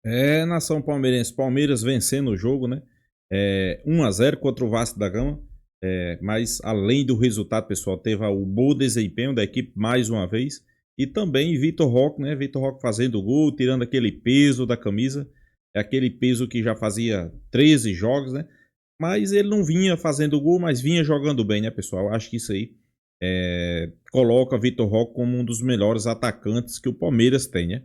É, nação palmeirense. Palmeiras vencendo o jogo, né? 1-0 contra o Vasco da Gama. Mas além do resultado, pessoal, teve o bom desempenho da equipe mais uma vez. E também Vitor Roque, né? Vitor Roque fazendo o gol, tirando aquele peso da camisa. É aquele peso que já fazia 13 jogos, né? Mas ele não vinha fazendo gol, mas vinha jogando bem, né, pessoal? Acho que isso aí coloca Vitor Roque como um dos melhores atacantes que o Palmeiras tem, né?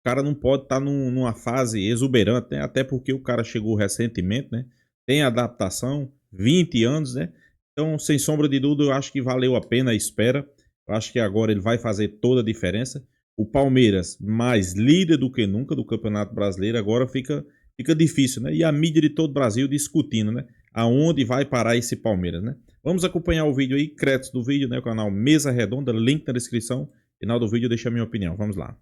O cara não pode estar numa fase exuberante, né? Até porque o cara chegou recentemente, né? Tem adaptação, 20 anos, né? Então, sem sombra de dúvida, eu acho que valeu a pena a espera. Eu acho que agora ele vai fazer toda a diferença. O Palmeiras, mais líder do que nunca do Campeonato Brasileiro, agora fica difícil, né? E a mídia de todo o Brasil discutindo, né? Aonde vai parar esse Palmeiras, né? Vamos acompanhar o vídeo aí, créditos do vídeo, né? O canal Mesa Redonda, link na descrição. Final do vídeo, deixa a minha opinião. Vamos lá.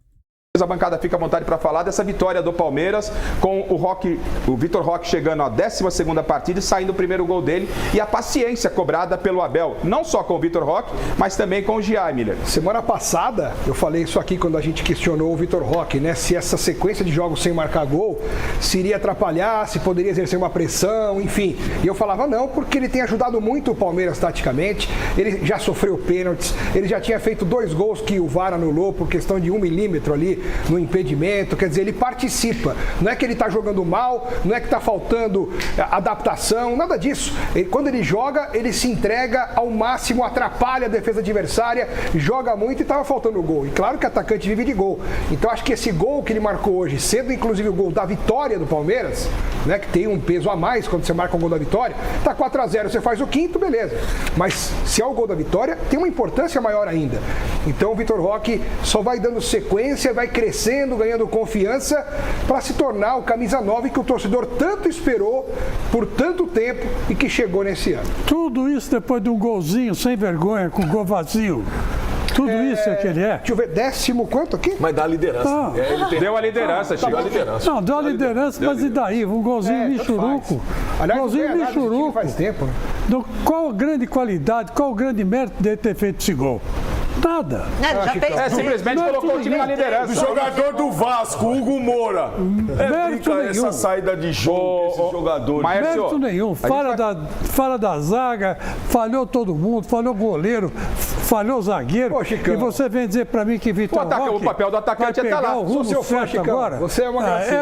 A bancada fica à vontade para falar dessa vitória do Palmeiras, com o Vitor Roque chegando à 12ª partida e saindo o primeiro gol dele, e a paciência cobrada pelo Abel, não só com o Vitor Roque, mas também com o Jean, Miller. Semana passada, eu falei isso aqui quando a gente questionou o Vitor Roque, né? Se essa sequência de jogos sem marcar gol se iria atrapalhar, se poderia exercer uma pressão, enfim. E eu falava não, porque ele tem ajudado muito o Palmeiras taticamente, ele já sofreu pênaltis, ele já tinha feito 2 gols que o VAR anulou por questão de 1 milímetro ali no impedimento, quer dizer, ele participa. Não é que ele está jogando mal, não é que está faltando adaptação, nada disso. Quando ele joga, ele se entrega ao máximo, atrapalha a defesa adversária, joga muito e estava faltando gol. E claro que o atacante vive de gol. Então acho que esse gol que ele marcou hoje, sendo inclusive o gol da vitória do Palmeiras, né, que tem um peso a mais quando você marca um gol da vitória, tá 4-0, você faz o quinto, beleza. Mas se é o gol da vitória, tem uma importância maior ainda. Então o Vitor Roque só vai dando sequência, vai crescendo, ganhando confiança para se tornar o camisa 9 que o torcedor tanto esperou por tanto tempo e que chegou nesse ano. Tudo isso depois de um golzinho sem vergonha, com gol vazio. Tudo isso é que ele é. Deixa eu ver, 10º quanto aqui? Mas dá a liderança. Ele deu a liderança, chegou a liderança. Não, deu a liderança, mas e daí? Um golzinho michuruco. Aliás, Golzinho michuruco. faz tempo, né? Qual a grande qualidade, qual o grande mérito de ter feito esse gol? Nada. Simplesmente colocou o time na liderança. O jogador do Vasco, Hugo Moura. Essa saída de jogo, esses jogadores. Mérito nenhum. Fala da zaga, falhou todo mundo, falhou o goleiro, falhou o zagueiro. E você vem dizer pra mim que Vitor Roque o papel do atacante vai é pegar lá. o rumo certo agora? Você é uma gracinha,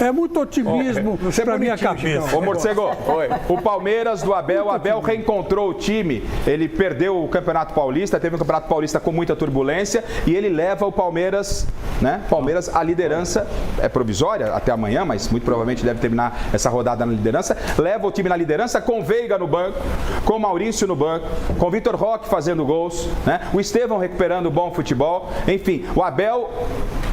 é muito otimismo pra minha cabeça. Ô, Morcego, o Palmeiras do Abel, o Abel reencontrou o time. Ele perdeu o Campeonato Paulista, teve um Campeonato Paulista com muita turbulência, e ele leva o Palmeiras, né? Palmeiras, a liderança é provisória até amanhã, mas muito provavelmente deve terminar essa rodada na liderança. Leva o time na liderança com Veiga no banco, com Maurício no banco, com Vitor Roque fazendo gols, né? O Estevão recuperando bom futebol. Enfim, o Abel,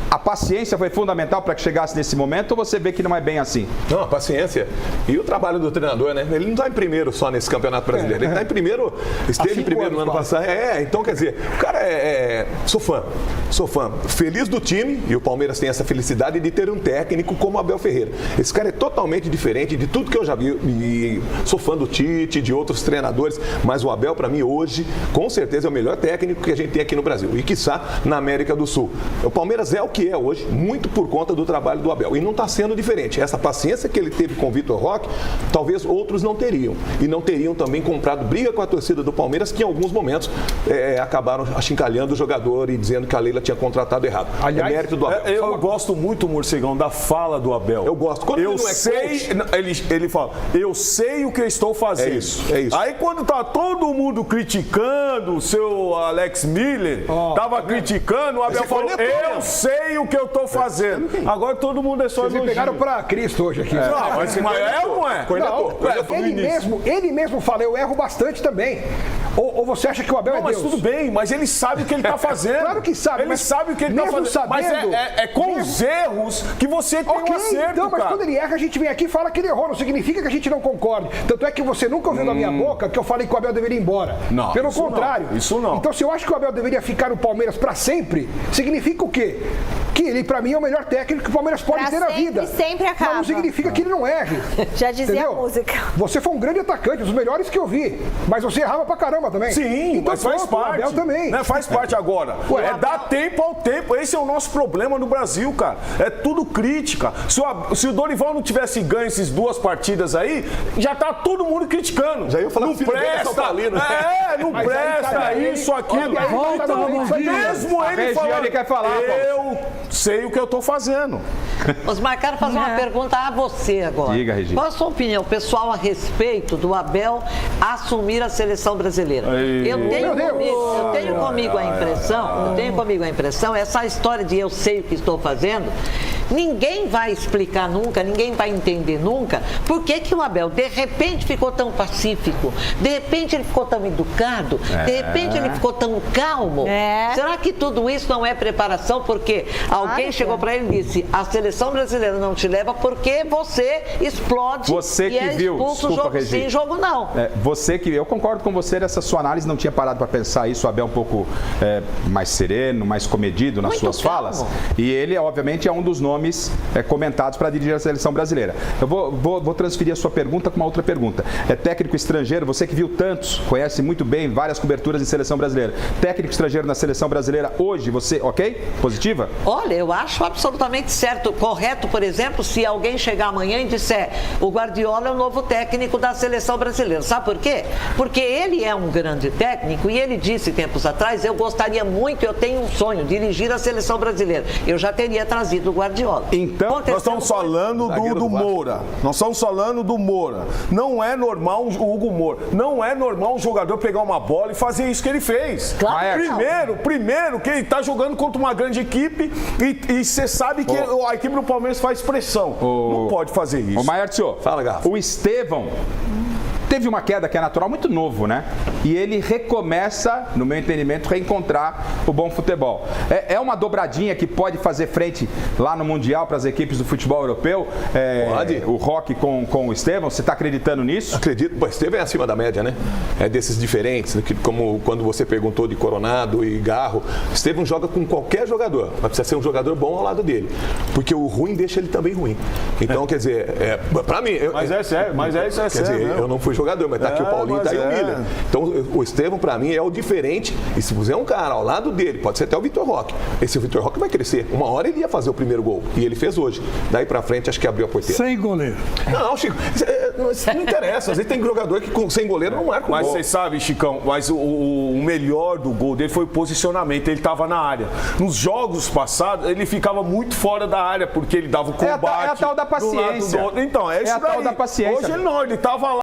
a paciência foi fundamental para que chegasse nesse momento, ou você vê que não é bem assim? Não, a paciência e o trabalho do treinador, né? Ele não está em primeiro só nesse Campeonato Brasileiro, ele está em primeiro, esteve em primeiro no ano passado. Então quer dizer, o cara sou fã, feliz do time, e o Palmeiras tem essa felicidade de ter um técnico como Abel Ferreira. Esse cara é totalmente diferente de tudo que eu já vi, e sou fã do Tite, de outros treinadores, mas o Abel, para mim, hoje, com certeza é o melhor técnico que a gente tem aqui no Brasil, e quiçá na América do Sul. O Palmeiras é o que é hoje, muito por conta do trabalho do Abel, e não está sendo diferente. Essa paciência que ele teve com o Vitor Roque, talvez outros não teriam, e não teriam também comprado briga com a torcida do Palmeiras, que em alguns momentos acabaram achincalhando o jogador e dizendo que a Leila tinha contratado errado. Aliás, mérito do Abel. Eu gosto muito, Morcegão, da fala do Abel. Eu gosto. Quando eu sei, ele fala, eu sei o que eu estou fazendo. É isso. Aí quando tá todo mundo criticando, o seu Alex Miller tava criticando, o Abel falou, eu sei o que eu estou fazendo. Agora todo mundo é só elogio. Vocês pegaram pra Cristo hoje aqui. Não, mas é ou não é? Ele mesmo fala, eu erro bastante também. Ou você acha que o Abel é Deus? Mas tudo bem, mas ele sabe o que ele está fazendo. Claro que sabe. Ele sabe o que ele está fazendo. Sabendo, mas é com os erros que você tem um acerto, então, mas quando ele erra, a gente vem aqui e fala que ele errou. Não significa que a gente não concorde. Tanto é que você nunca ouviu da minha boca que eu falei que o Abel deveria ir embora. Não, pelo contrário. Isso não. Então, se eu acho que o Abel deveria ficar no Palmeiras para sempre, significa o quê? que ele, pra mim, é o melhor técnico que o Palmeiras pode ter na vida. Sempre acaba. Mas não significa que ele não erre. Já dizia entendeu? a música. Você foi um grande atacante, dos melhores que eu vi. Mas você errava pra caramba também. Sim, então, mas faz parte. O Abel também. Né? Faz parte agora. Dar tempo ao tempo. Esse é o nosso problema no Brasil, cara. É tudo crítica. Se o Dorival não tivesse ganho essas 2 partidas aí, já tá todo mundo criticando. Já ia falar não que o filho dele é presta. São Paulino. Não Mas presta aí, isso, aquilo. Volta, Romaninho. Mesmo ele falando, quer falar, eu sei o que eu tô fazendo. Osmar, quero fazer uma pergunta a você agora. Diga, Regina. Qual a sua opinião, pessoal, a respeito do Abel assumir a seleção brasileira? Eu tenho comigo a impressão, essa história de eu sei o que estou fazendo, ninguém vai explicar nunca, ninguém vai entender nunca por que o Abel, de repente, ficou tão pacífico, de repente ele ficou tão educado, de repente ele ficou tão calmo. Será que tudo isso não é preparação? Porque alguém chegou para ele e disse, a seleção brasileira não te leva porque você explode e é expulso jogo sim, jogo não. Eu concordo com você nessa sua análise, não tinha parado para pensar isso, o Abel é um pouco mais sereno, mais comedido nas suas falas, e ele, obviamente, é um dos nomes comentados para dirigir a seleção brasileira. Eu vou transferir a sua pergunta com uma outra pergunta. É técnico estrangeiro, você que viu tantos, conhece muito bem várias coberturas em seleção brasileira. Técnico estrangeiro na seleção brasileira hoje, você, ok? Positiva? Olha, eu acho absolutamente certo, correto, por exemplo, se alguém chegar amanhã e disser o Guardiola é o novo técnico da seleção brasileira. Sabe por quê? Porque ele é um grande técnico e ele disse tempos atrás, eu gostaria muito, eu tenho um sonho, dirigir a seleção brasileira. Eu já teria trazido o Guardiola. Então, nós estamos falando do Moura. Nós estamos falando do Moura. Não é normal o Hugo Moura. Não é normal um jogador pegar uma bola e fazer isso que ele fez. Claro. Primeiro que ele está jogando contra uma grande equipe e você sabe que a equipe do Palmeiras faz pressão. Não pode fazer isso. Ô, Maércio, fala, Garrafa. O Estevão teve uma queda que é natural, muito novo, né? E ele recomeça, no meu entendimento, reencontrar o bom futebol. É uma dobradinha que pode fazer frente lá no Mundial para as equipes do futebol europeu? Pode. O Roque com o Estevão, você está acreditando nisso? Acredito. O Estevão é acima da média, né? É desses diferentes, como quando você perguntou de Coronado e Garro. Estevão joga com qualquer jogador, mas precisa ser um jogador bom ao lado dele. Porque o ruim deixa ele também ruim. Então, quer dizer, para mim... Mas é sério, quer dizer, eu não fui jogador, mas tá aqui o Paulinho, tá aí o William. Então o Estevão, pra mim, é o diferente. E se puser um cara ao lado dele, pode ser até o Vitor Roque. Esse Vitor Roque vai crescer. Uma hora ele ia fazer o primeiro gol. E ele fez hoje. Daí pra frente, acho que abriu a porteira. Sem goleiro. Não, Chico, não interessa. Às vezes tem jogador que sem goleiro não marca o Mas gol. você sabe, Chicão, mas o melhor do gol dele foi o posicionamento. Ele tava na área. Nos jogos passados, ele ficava muito fora da área, porque ele dava o combate. É a tal da paciência. Então, é isso a tal da paciência. Hoje ele não, ele tava lá.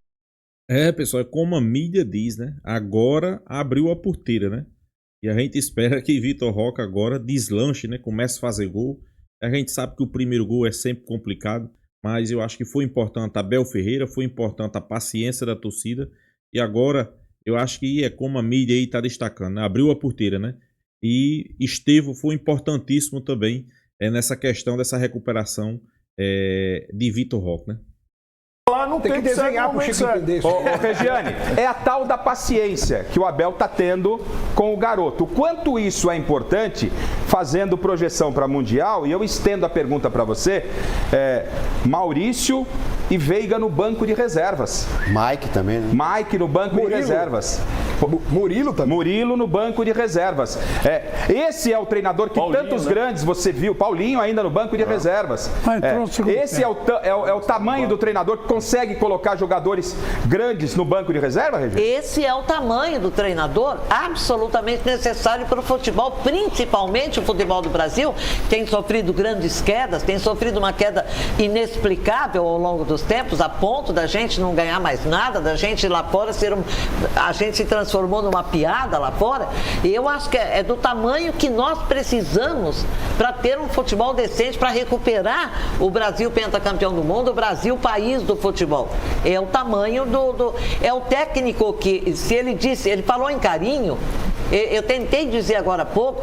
Pessoal, é como a mídia diz, né? Agora abriu a porteira, né? E a gente espera que Vitor Roque agora deslanche, né? Comece a fazer gol. A gente sabe que o primeiro gol é sempre complicado, mas eu acho que foi importante a Abel Ferreira, foi importante a paciência da torcida. E agora, eu acho que é como a mídia aí tá destacando, né? Abriu a porteira, né? E Estevão foi importantíssimo também nessa questão dessa recuperação de Vitor Roque, né? Lá não tem que desenhar pro Chico entender isso. Regiane, é a tal da paciência que o Abel tá tendo com o garoto. O quanto isso é importante, fazendo projeção para Mundial, e eu estendo a pergunta para você, Maurício e Veiga no banco de reservas. Mike também, né? Mike no banco de reservas. Murilo também. Murilo no banco de reservas. Esse é o treinador que Paulinho, tantos grandes você viu. Paulinho ainda no banco de reservas. Esse é o tamanho do treinador que consegue colocar jogadores grandes no banco de reserva, Regina? Esse é o tamanho do treinador absolutamente necessário para o futebol, principalmente o futebol do Brasil, que tem sofrido grandes quedas, tem sofrido uma queda inexplicável ao longo dos tempos, a ponto da gente não ganhar mais nada, da gente lá fora a gente se transformou numa piada lá fora. E eu acho que é do tamanho que nós precisamos para ter um futebol decente, para recuperar o Brasil pentacampeão do mundo, o Brasil país do futebol. É o tamanho é o técnico que, se ele disse, ele falou em carinho, eu tentei dizer agora há pouco,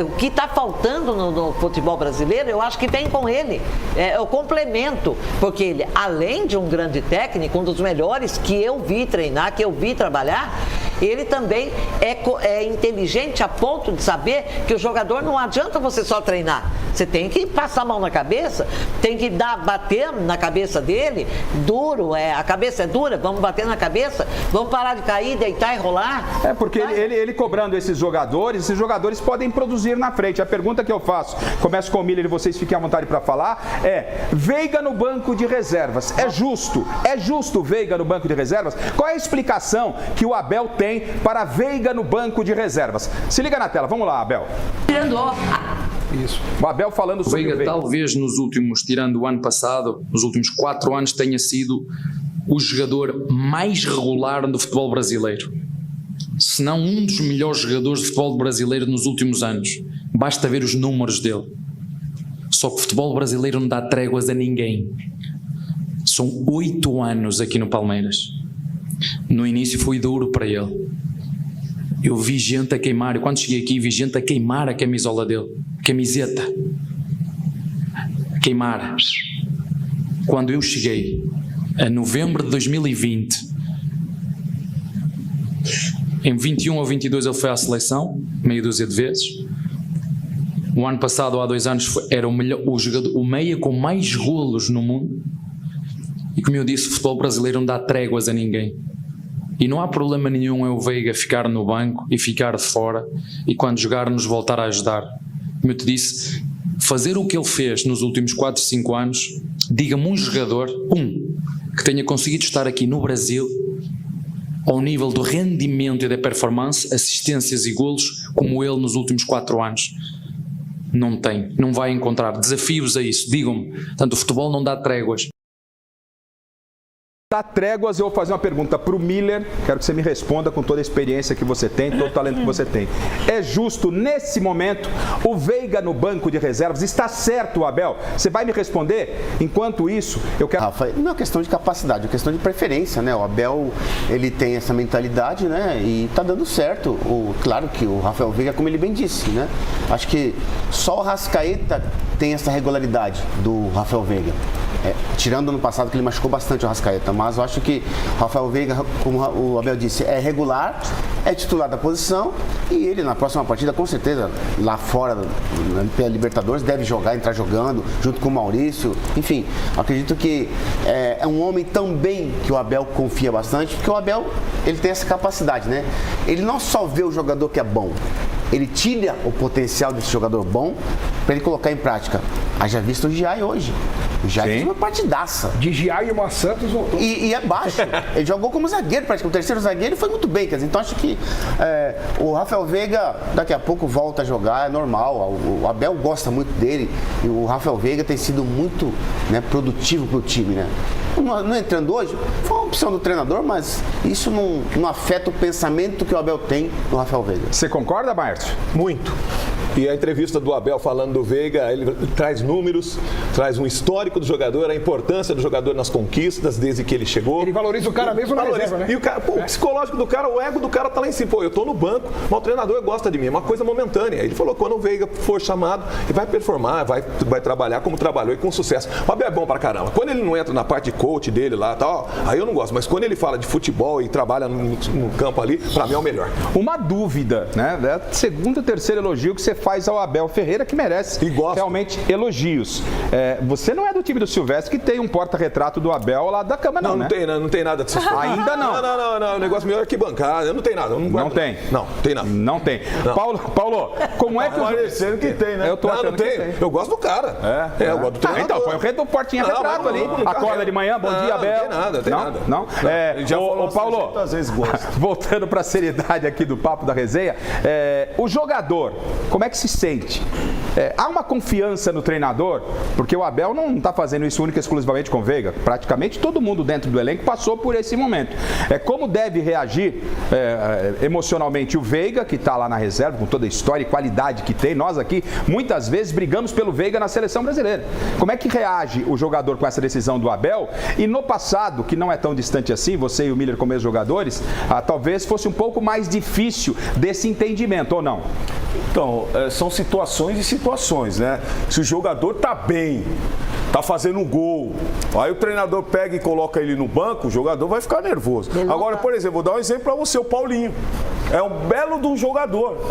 o que está faltando no futebol brasileiro, eu acho que vem com ele, é o complemento, porque ele, além de um grande técnico, um dos melhores que eu vi treinar, que eu vi trabalhar, ele também é inteligente a ponto de saber que o jogador não adianta você só treinar. Você tem que passar a mão na cabeça, tem que bater na cabeça dele, duro, a cabeça é dura, vamos bater na cabeça, vamos parar de cair, deitar e rolar. Porque ele cobrando esses jogadores podem produzir na frente. A pergunta que eu faço, começo com o Miller e vocês fiquem à vontade para falar, Veiga no banco de reservas, é justo Veiga no banco de reservas? Qual é a explicação que o Abel tem para Veiga no banco de reservas? Se liga na tela, vamos lá, Abel. Isso. O Abel falando sobre o Veiga. Talvez tirando o ano passado, nos últimos 4 anos, tenha sido o jogador mais regular do futebol brasileiro. Se não um dos melhores jogadores de futebol brasileiro nos últimos anos. Basta ver os números dele. Só que o futebol brasileiro não dá tréguas a ninguém. São 8 anos aqui no Palmeiras. No início foi duro para ele. Eu vi gente a queimar, e quando cheguei aqui vi gente a queimar a camisola dele. Camiseta. Queimar. Quando eu cheguei, a novembro de 2020, em 21 ou 22 ele foi à seleção, meia dúzia de vezes. O ano passado, ou há 2 anos, era o meia com mais golos no mundo. E como eu disse, o futebol brasileiro não dá tréguas a ninguém. E não há problema nenhum o Veiga ficar no banco e ficar de fora e quando jogar nos voltar a ajudar. Como eu te disse, fazer o que ele fez nos últimos 4, 5 anos, diga-me um jogador, que tenha conseguido estar aqui no Brasil ao nível do rendimento e da performance, assistências e golos, como ele nos últimos 4 anos. Não tem, não vai encontrar desafios a isso, digam-me. Portanto, o futebol não dá tréguas. Dá tréguas, eu vou fazer uma pergunta para o Miller, quero que você me responda com toda a experiência que você tem, todo o talento que você tem. É justo, nesse momento, o Veiga no banco de reservas? Está certo, Abel? Você vai me responder? Enquanto isso, eu quero... Rafa, não é questão de capacidade, é questão de preferência, né? O Abel, ele tem essa mentalidade, né? E está dando certo. Claro que o Rafael Veiga, como ele bem disse, né? Acho que só o Arrascaeta tem essa regularidade do Rafael Veiga. Tirando no passado que ele machucou bastante o Arrascaeta, mas eu acho que o Rafael Veiga, como o Abel disse, é regular, é titular da posição e ele na próxima partida, com certeza, lá fora, pela Libertadores, deve entrar jogando, junto com o Maurício, enfim, acredito que é um homem também que o Abel confia bastante, porque o Abel, ele tem essa capacidade, né? Ele não só vê o jogador que é bom, ele tira o potencial desse jogador bom para ele colocar em prática. Haja visto o Giai hoje. O Giai fez uma partidaça. De Giai e o Santos voltou. E é baixo. Ele jogou como zagueiro, praticamente. O terceiro zagueiro foi muito bem. Quer dizer, então acho que o Rafael Veiga daqui a pouco volta a jogar, é normal. O Abel gosta muito dele. E o Rafael Veiga tem sido muito, né, produtivo para o time, né? Não entrando hoje, foi uma opção do treinador, mas isso não afeta o pensamento que o Abel tem no Rafael Veiga. Você concorda, Márcio? Muito. E a entrevista do Abel falando do Veiga, ele traz números, traz um histórico do jogador, a importância do jogador nas conquistas desde que ele chegou. Ele valoriza o cara mesmo na reserva, né? E o cara, o psicológico do cara, o ego do cara tá lá em cima. Eu tô no banco, mas o treinador gosta de mim, é uma coisa momentânea. Ele falou, quando o Veiga for chamado, ele vai performar, vai trabalhar como trabalhou e com sucesso. O Abel é bom pra caramba. Quando ele não entra na parte de coach dele lá e tal, aí eu não gosto. Mas quando ele fala de futebol e trabalha no campo ali, pra mim é o melhor. Uma dúvida, né? É o segundo, terceiro elogio que você faz ao Abel Ferreira, que merece realmente elogios. Você não é do time do Silvestre que tem um porta-retrato do Abel lá da cama, não, né? Não tem nada disso. Ainda não. Não, o negócio melhor é que bancada. Não tem nada. Não tem. Não tem nada. Não tem. Não. Paulo, como é que... Parecendo que tem, né? Eu tô achando que tem. Eu gosto do cara. Eu gosto do treinador. Então, põe o portinha-retrato ali. Acorda de manhã, bom dia, Abel. Não tem nada. Não? Já falou, Paulo, às vezes gosta. Voltando para a seriedade aqui do papo da resenha, o jogador, como é que se sente? Há uma confiança no treinador, porque o Abel não está fazendo isso única e exclusivamente com o Veiga. Praticamente todo mundo dentro do elenco passou por esse momento. Como deve reagir emocionalmente o Veiga, que está lá na reserva, com toda a história e qualidade que tem. Nós aqui, muitas vezes, brigamos pelo Veiga na seleção brasileira. Como é que reage o jogador com essa decisão do Abel? E no passado, que não é tão distante assim, você e o Miller como ex-jogadores, talvez fosse um pouco mais difícil desse entendimento, ou não? Então, são situações e situações, né? Se o jogador tá bem, tá fazendo um gol. Aí o treinador pega e coloca ele no banco, o jogador vai ficar nervoso. Agora, por exemplo, vou dar um exemplo para você, o Paulinho. É um belo de um jogador,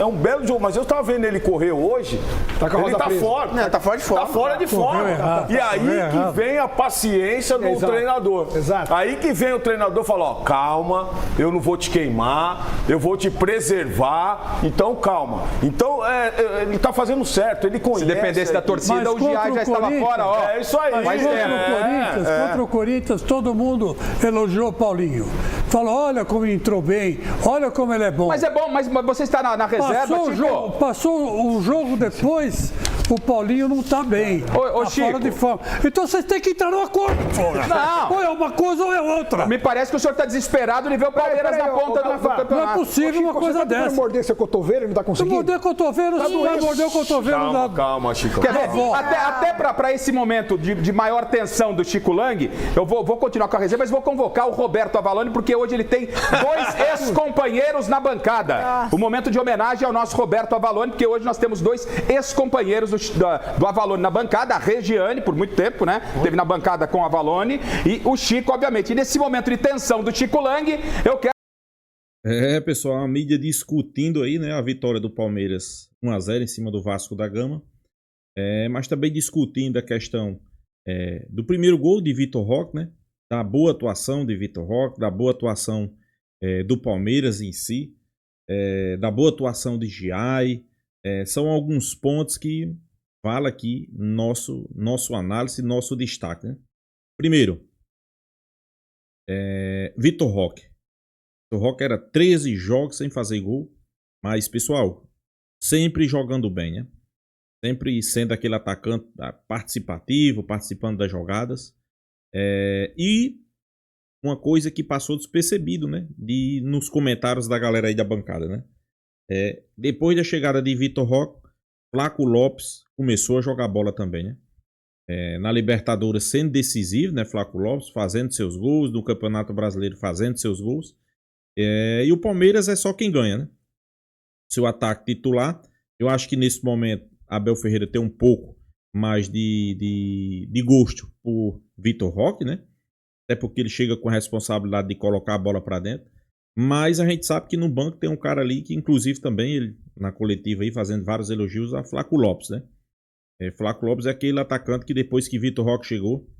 mas eu tava vendo ele correr hoje, ele tá fora. Não, tá fora de forma. Tá fora de forma. E aí que vem a paciência do treinador. Exato. Aí que vem o treinador e fala, ó, calma, eu não vou te queimar, eu vou te preservar, então calma. Então, ele tá fazendo certo, ele conhece. Se dependesse da torcida, o Giai já estava fora, ó. É isso aí. Mas contra o Corinthians, todo mundo elogiou o Paulinho. Falou, olha como entrou bem, olha como ele é bom. Mas é bom, mas você está na reserva, Chico? Passou o jogo depois, o Paulinho não está bem. Ô, tá Chico. fora de forma. Então vocês têm que entrar no acordo, porra. Não. Ou é uma coisa ou é outra. Me parece que o senhor está desesperado e vê o Palmeiras na ponta do campeonato. Não é possível uma coisa dessa. Você morder seu cotovelo e não tá Se conseguindo? morder cotovelo, se vai morder o cotovelo. Calma, Chico. Quer ver? Até para esse momento de maior tensão do Chico Lang, eu vou continuar com a resenha, mas vou convocar o Roberto Avalone, porque hoje ele tem 2 ex-companheiros na bancada. O momento de homenagem ao nosso Roberto Avalone, porque hoje nós temos 2 ex-companheiros do Avalone na bancada, a Regiane, por muito tempo, né? Teve na bancada com o Avalone, e o Chico, obviamente. E nesse momento de tensão do Chico Lang, eu quero... Pessoal, a mídia discutindo aí, né, a vitória do Palmeiras 1-0 em cima do Vasco da Gama, mas também discutindo a questão do primeiro gol de Vitor Roque, né, da boa atuação de Vitor Roque, da boa atuação do Palmeiras em si, da boa atuação de Giai. São alguns pontos que vale aqui nosso análise, nosso destaque, né? Primeiro, Vitor Roque. O Roque era 13 jogos sem fazer gol, mas, pessoal, sempre jogando bem, né? Sempre sendo aquele atacante participativo, participando das jogadas. E uma coisa que passou despercebido, né? Nos comentários da galera aí da bancada, né? Depois da chegada de Vitor Roque, Flaco Lopes começou a jogar bola também, né? Na Libertadores sendo decisivo, né? Flaco Lopes fazendo seus gols, no Campeonato Brasileiro fazendo seus gols. E o Palmeiras é só quem ganha, né? Seu ataque titular, eu acho que nesse momento Abel Ferreira tem um pouco mais de gosto por Vitor Roque, né? Até porque ele chega com a responsabilidade de colocar a bola para dentro. Mas a gente sabe que no banco tem um cara ali que, inclusive, também, ele, na coletiva aí, fazendo vários elogios a Flaco Lopes, né? Flaco Lopes é aquele atacante que depois que Vitor Roque chegou,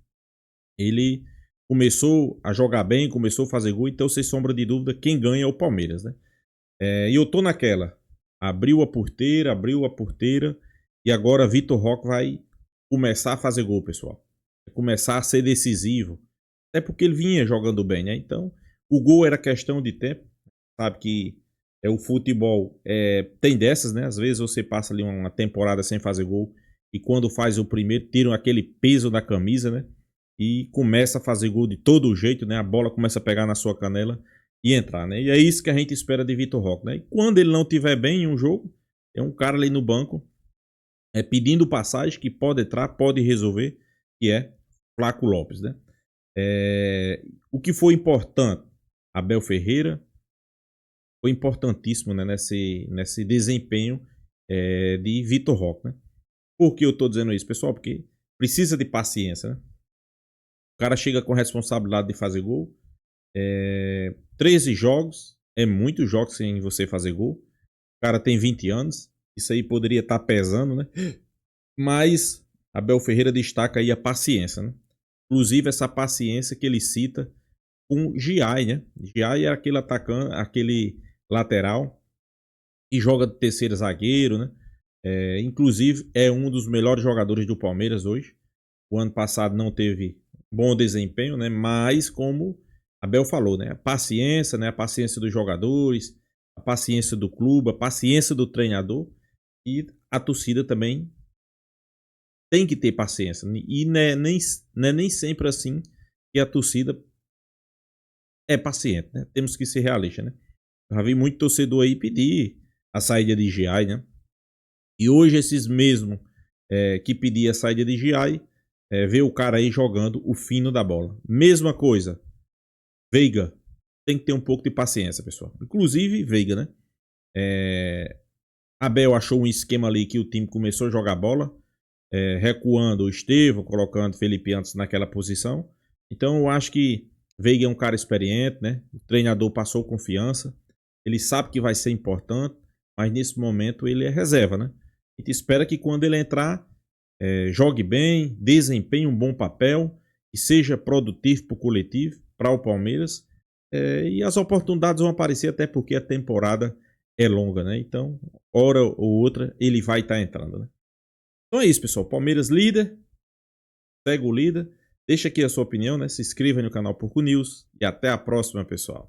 ele começou a jogar bem, começou a fazer gol, então sem sombra de dúvida, quem ganha é o Palmeiras, né? E eu tô naquela, abriu a porteira, e agora Vitor Roque vai começar a fazer gol, pessoal. Vai começar a ser decisivo, até porque ele vinha jogando bem, né? Então, o gol era questão de tempo, sabe que o futebol tem dessas, né? Às vezes você passa ali uma temporada sem fazer gol, e quando faz o primeiro, tiram aquele peso da camisa, né? E começa a fazer gol de todo jeito, né? A bola começa a pegar na sua canela e entrar, né? E é isso que a gente espera de Vitor Roque, né? E quando ele não estiver bem em um jogo, é um cara ali no banco pedindo passagem que pode entrar, pode resolver, que é Flaco Lopes, né? O que foi importante, Abel Ferreira, foi importantíssimo, né? nesse desempenho de Vitor Roque, né? Por que eu estou dizendo isso, pessoal? Porque precisa de paciência, né? O cara chega com a responsabilidade de fazer gol. 13 jogos, muitos jogos sem você fazer gol. O cara tem 20 anos, isso aí poderia estar pesando, né? Mas Abel Ferreira destaca aí a paciência, né? Inclusive essa paciência que ele cita com Giai, né? Giai é aquele atacante, aquele lateral que joga de terceiro zagueiro, né? Inclusive é um dos melhores jogadores do Palmeiras hoje. O ano passado não teve bom desempenho, né? Mas como Abel falou, né? A paciência, né? A paciência dos jogadores, a paciência do clube, a paciência do treinador, e a torcida também tem que ter paciência. E não é nem sempre assim que a torcida é paciente, né? Temos que ser realistas, né? Eu já vi muito torcedor aí pedir a saída de Giai, né? E hoje esses mesmos que pediam a saída de Giai, vê o cara aí jogando o fino da bola. Mesma coisa, Veiga. Tem que ter um pouco de paciência, pessoal. Inclusive, Veiga, né? Abel achou um esquema ali que o time começou a jogar bola. recuando o Estevão, colocando Felipe Antes naquela posição. Então eu acho que Veiga é um cara experiente, né? O treinador passou confiança, ele sabe que vai ser importante, mas nesse momento ele é reserva, né? A gente espera que quando ele entrar, jogue bem, desempenhe um bom papel e seja produtivo para o coletivo, para o Palmeiras. E as oportunidades vão aparecer, até porque a temporada é longa, né? Então, hora ou outra, ele vai estar entrando, né? Então é isso, pessoal. Palmeiras líder, segue o líder. Deixa aqui a sua opinião, né? Se inscreva no canal Porco News e até a próxima, pessoal.